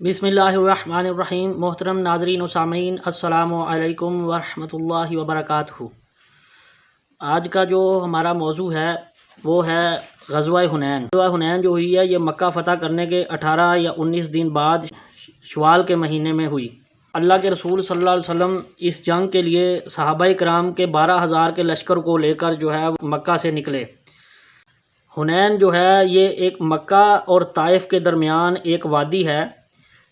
बिस्मिल्लाहिर्रहमानिर्रहीम। मोहतरम नाज़रीन व सामीन, अस्सलामु अलैकुम वरहमतुल्लाहि वबरकातुहू। आज का जो हमारा मौजू है वो है ग़ज़वा हुनैन। ग़ज़वा हुनैन जो हुई है ये मक्का फ़तह करने के 18 या 19 दिन बाद शवाल के महीने में हुई। अल्लाह के रसूल सल्लल्लाहु अलैहि वसल्लम इस जंग के लिए सहाबाए किराम के 12,000 के लश्कर को लेकर जो है मक्का से निकले। हुनैन जो है ये एक मक्का और ताइफ के दरमियान एक वादी है।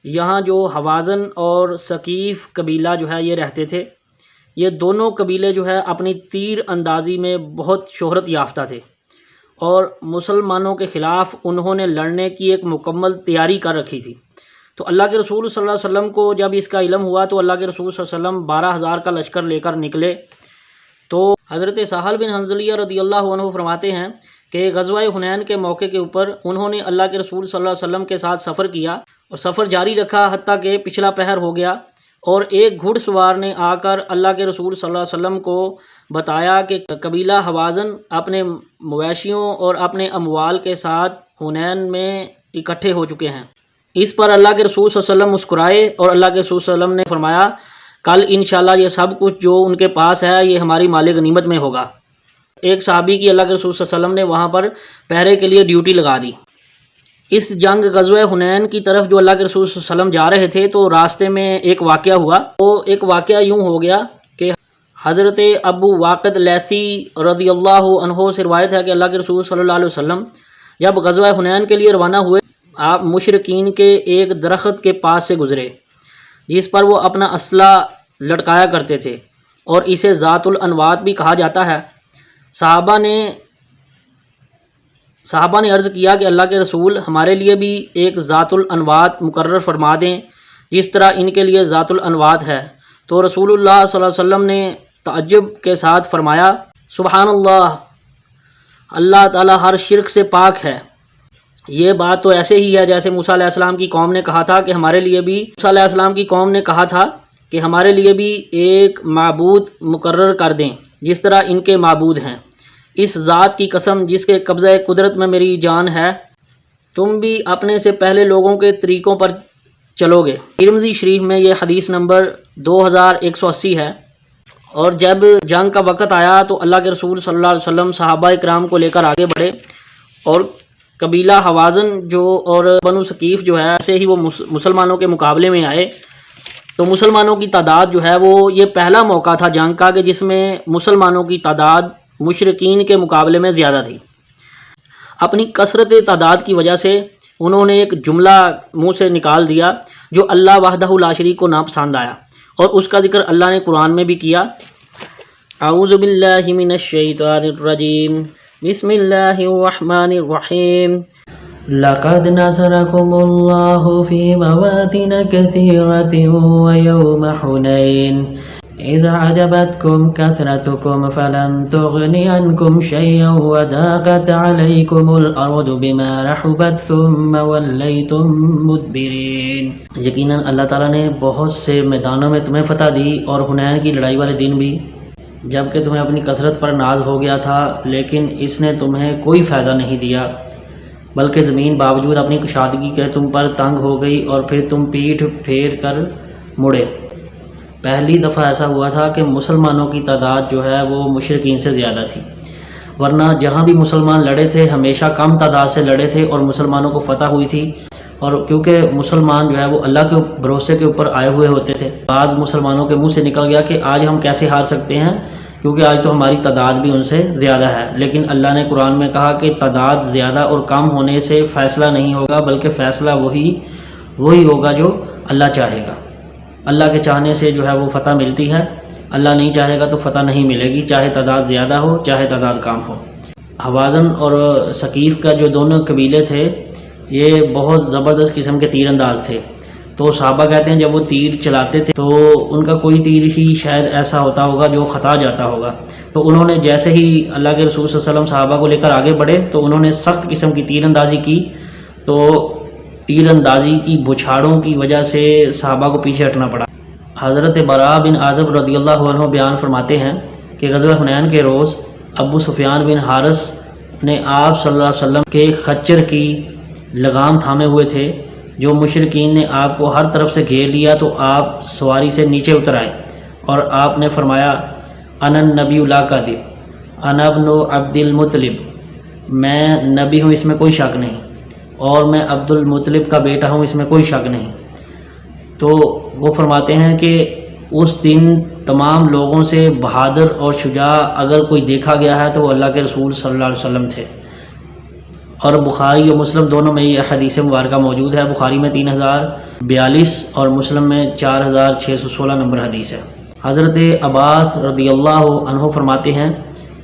यहाँ जो हवाज़न और सकीफ़ कबीला जो है ये रहते थे। ये दोनों कबीले जो है अपनी तीर अंदाज़ी में बहुत शोहरत याफ्ता थे और मुसलमानों के ख़िलाफ़ उन्होंने लड़ने की एक मुकम्मल तैयारी कर रखी थी। तो अल्लाह के रसूल सल्लल्लाहु अलैहि वसल्लम को जब इसका इल्म हुआ तो अल्लाह के रसूल सल्लल्लाहु अलैहि वसल्लम 12,000 का लश्कर लेकर निकले। तो हज़रत साहल बिन हंज़लिया रज़ियल्लाहु अन्हु फरमाते हैं कि ग़ज़वा हुनैन के मौके के ऊपर उन्होंने अल्लाह के रसूल सल्लल्लाहु अलैहि वसल्लम के साथ सफ़र किया और सफ़र जारी रखा हत्ता कि पिछला पहर हो गया और एक घुड़सवार ने आकर अल्लाह के रसूल सल्लल्लाहु अलैहि वसल्लम को बताया कि कबीला हवाज़न अपने मवेशियों और अपने अमवाल के साथ हुनैन में इकट्ठे हो चुके हैं। इस पर अल्लाह के रसूल सल्लल्लाहु अलैहि वसल्लम मुस्कुराए और अल्लाह के रसूल सल्लल्लाहु अलैहि वसल्लम ने फरमाया, कल इंशाअल्लाह ये सब कुछ जो उनके पास है ये हमारी माले गनीमत में होगा। एक सहाबी की अल्लाह के रसूल सल्लल्लाहु अलैहि वसल्लम ने वहाँ पर पहरे के लिए ड्यूटी लगा दी। इस जंग ग़ज़वा हुनैन की तरफ जो अल्लाह के रसूल सल्लल्लाहु अलैहि वसल्लम जा रहे थे तो रास्ते में एक वाक़या हुआ। तो एक वाक़या यूँ हो गया कि हज़रत अबू वाक़िद लैसी रज़ियल्लाहु अन्हु से रिवायत है कि अल्लाह के रसूल सल्लल्लाहु अलैहि वसल्लम जब ग़ज़वा हुनैन के लिए रवाना हुए, आप मुशरिकीन के एक दरख्त के पास से गुज़रे जिस पर वो अपना असला लटकाया करते थे और इसे ज़ातुल अनवात भी कहा जाता है। सहाबा ने अर्ज़ किया कि अल्लाह के रसूल हमारे लिए भी एक ज़ातुल अनवात मुकर्रर फरमा दें जिस तरह इनके लिए ज़ातुल अनवात है। तो रसूलुल्लाह सल्लल्लाहु अलैहि वसल्लम ने तअज्जुब के साथ फरमाया, सुबहानल्लाह, अल्लाह ताला हर शिरक से पाक है। ये बात तो ऐसे ही है जैसे मूसा अलैहिस्सलाम की कौम ने कहा था कि हमारे लिए भी एक माबूद मुकर्रर कर दें जिस तरह इनके माबूद हैं। इस ज़ात की कसम जिसके कब्ज़े कुदरत में मेरी जान है, तुम भी अपने से पहले लोगों के तरीक़ों पर चलोगे। तिरमिज़ी शरीफ में ये हदीस नंबर 2180 है। और जब जंग का वक़्त आया तो अल्लाह के रसूल सल्लल्लाहु अलैहि वसल्लम सहाबा इकराम को लेकर आगे बढ़े और कबीला हवाज़न जो और बनु सकीफ़ जो है ऐसे ही वो मुसलमानों के मुकाबले में आए। तो मुसलमानों की तादाद जो है वो ये पहला मौका था जंग का कि जिसमें मुसलमानों की तादाद मुशरिकीन के मुकाबले में ज़्यादा थी। अपनी कसरत तादाद की वजह से उन्होंने एक जुमला मुँह से निकाल दिया जो अल्लाह वहदहु ला शरीक को नापसंद आया और उसका ज़िक्र अल्लाह ने कुरान में भी किया। अऊज़ु बिल्लाहि मिनश शैतानिर रजीम, बिस्मिल्लाहिर रहमानिर रहीम। लक़द नसरकुमुल्लाहु फ़ी मवातिन कसीरतिन व यौम हुनैन इज़ अजबतकुम कसरतुकुम फ़लन तुग़नि अन्कुम शैअन व ज़ाक़त अलैकुमुल अर्दु बिमा रहुबत सुम्मा वल्लैतुम मुदबिरीन। यकीनन अल्लाह ताला ने बहुत से मैदानों में तुम्हें फ़तह दी और हुनैन की लड़ाई वाले दिन भी, जबकि तुम्हें अपनी कसरत पर नाज हो गया था, लेकिन इसने तुम्हें कोई फ़ायदा नहीं दिया, बल्कि ज़मीन बावजूद अपनी कुशादगी के तुम पर तंग हो गई और फिर तुम पीठ फेर कर मुड़े। पहली दफ़ा ऐसा हुआ था कि मुसलमानों की तादाद जो है वो मुशरिकीन से ज़्यादा थी, वरना जहाँ भी मुसलमान लड़े थे हमेशा कम तादाद से लड़े थे और मुसलमानों को फ़तह हुई थी। और क्योंकि मुसलमान जो है वो अल्लाह के भरोसे के ऊपर आए हुए होते थे, आज मुसलमानों के मुंह से निकल गया कि आज हम कैसे हार सकते हैं क्योंकि आज तो हमारी तादाद भी उनसे ज़्यादा है। लेकिन अल्लाह ने कुरान में कहा कि तादाद ज़्यादा और कम होने से फ़ैसला नहीं होगा, बल्कि फ़ैसला वही होगा जो अल्लाह चाहेगा। अल्लाह के चाहने से जो है वो फ़तह मिलती है, अल्लाह नहीं चाहेगा तो फ़तह नहीं मिलेगी, चाहे तादाद ज़्यादा हो चाहे तादाद कम हो। हवाज़न और सकीफ़ का जो दोनों कबीले थे ये बहुत ज़बरदस्त किस्म के तीर अंदाज थे। तो सहाबा कहते हैं जब वो तीर चलाते थे तो उनका कोई तीर ही शायद ऐसा होता होगा जो ख़ता जाता होगा। तो उन्होंने जैसे ही अल्लाह के रसूल सल्लल्लाहु अलैहि वसल्लम सहाबा को लेकर आगे बढ़े तो उन्होंने सख्त किस्म की तीर अंदाज़ी की। तो तीर अंदाज़ी की बुछाड़ों की वजह से सहाबा को पीछे हटना पड़ा। हज़रत बरा बिन आज़िब रज़ियल्लाहु अन्हु बयान फरमाते हैं कि ग़ज़वा हुनैन के रोज़ अबू सुफियान बिन हारिस ने आप सल्लल्लाहु अलैहि वसल्लम के खच्चर की लगाम थामे हुए थे جو مشرکین نے آپ کو ہر طرف سے گھیر لیا تو آپ سواری سے نیچے اتر آئے اور آپ نے فرمایا انا النبی لا کاذب انا ابن عبد المطلب، میں نبی ہوں، اس میں کوئی شک نہیں، اور میں عبد المطلب کا بیٹا ہوں، اس میں کوئی شک نہیں۔ تو وہ فرماتے ہیں کہ اس دن تمام لوگوں سے بہادر اور شجاع اگر کوئی دیکھا گیا ہے تو وہ اللہ کے رسول صلی اللہ علیہ وسلم تھے۔ اور بخاری اور مسلم دونوں میں یہ حدیث مبارکہ موجود ہے، بخاری میں 3042 اور مسلم میں 4616 نمبر حدیث ہے۔ حضرت عباس رضی اللہ عنہ فرماتے ہیں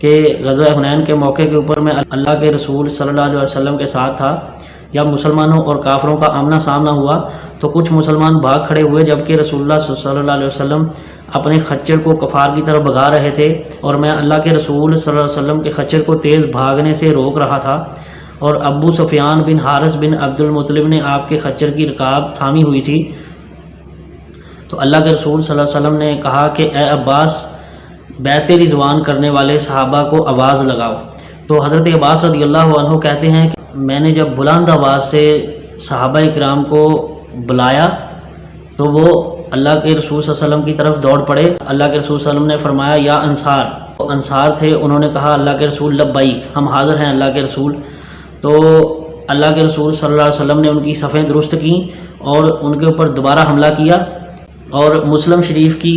کہ غزوہ حنین کے موقع کے اوپر میں اللہ کے رسول صلی اللہ علیہ وسلم کے ساتھ تھا۔ جب مسلمانوں اور کافروں کا آمنا سامنا ہوا تو کچھ مسلمان بھاگ کھڑے ہوئے، جبکہ رسول اللہ صلی اللہ علیہ وسلم اپنے خچر کو کفار کی طرف بھگا رہے تھے، اور میں اللہ کے رسول صلی اللہ علیہ وسلم کے خچر کو تیز بھاگنے سے روک رہا تھا، اور ابو سفیان بن حارث بن عبد المطلب نے آپ کے خچر کی رکاب تھامی ہوئی تھی۔ تو اللہ کے رسول صلی اللہ علیہ وسلم نے کہا کہ اے عباس، بیعت رضوان کرنے والے صحابہ کو آواز لگاؤ۔ تو حضرت عباس رضی اللہ عنہ کہتے ہیں کہ میں نے جب بلند آواز سے صحابہ اکرام کو بلایا تو وہ اللہ کے رسول صلی اللہ علیہ وسلم کی طرف دوڑ پڑے۔ اللہ کے رسول صلی اللہ علیہ وسلم نے فرمایا یا انصار، وہ انصار تھے، انہوں نے کہا اللہ کے رسول لبیک، ہم حاضر ہیں اللہ کے رسول۔ تو اللہ کے رسول صلی اللہ علیہ وسلم نے ان کی صفیں درست کیں اور ان کے اوپر دوبارہ حملہ کیا، اور مسلم شریف کی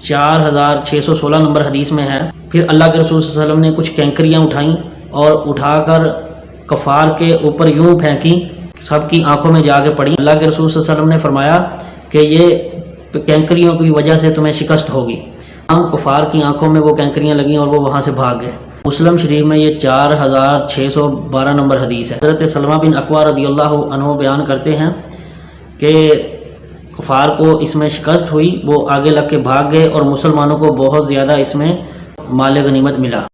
4616 نمبر حدیث میں ہے، پھر اللہ کے رسول صلی اللہ علیہ وسلم نے کچھ کینکریاں اٹھائیں اور اٹھا کر کفار کے اوپر یوں پھینکیں، سب کی آنکھوں میں جا کے پڑی۔ اللہ کے رسول صلی اللہ علیہ وسلم نے فرمایا کہ یہ کینکریوں کی وجہ سے تمہیں شکست ہوگی۔ کفار کی آنکھوں میں وہ کینکریاں لگیں اور وہ وہاں سے بھاگ گئے۔ مسلم شریف میں یہ 4612 نمبر حدیث ہے۔ حضرت سلمہ بن اکوع رضی اللہ عنہ بیان کرتے ہیں کہ کفار کو اس میں شکست ہوئی، وہ آگے لگ کے بھاگ گئے اور مسلمانوں کو بہت زیادہ اس میں مال غنیمت ملا۔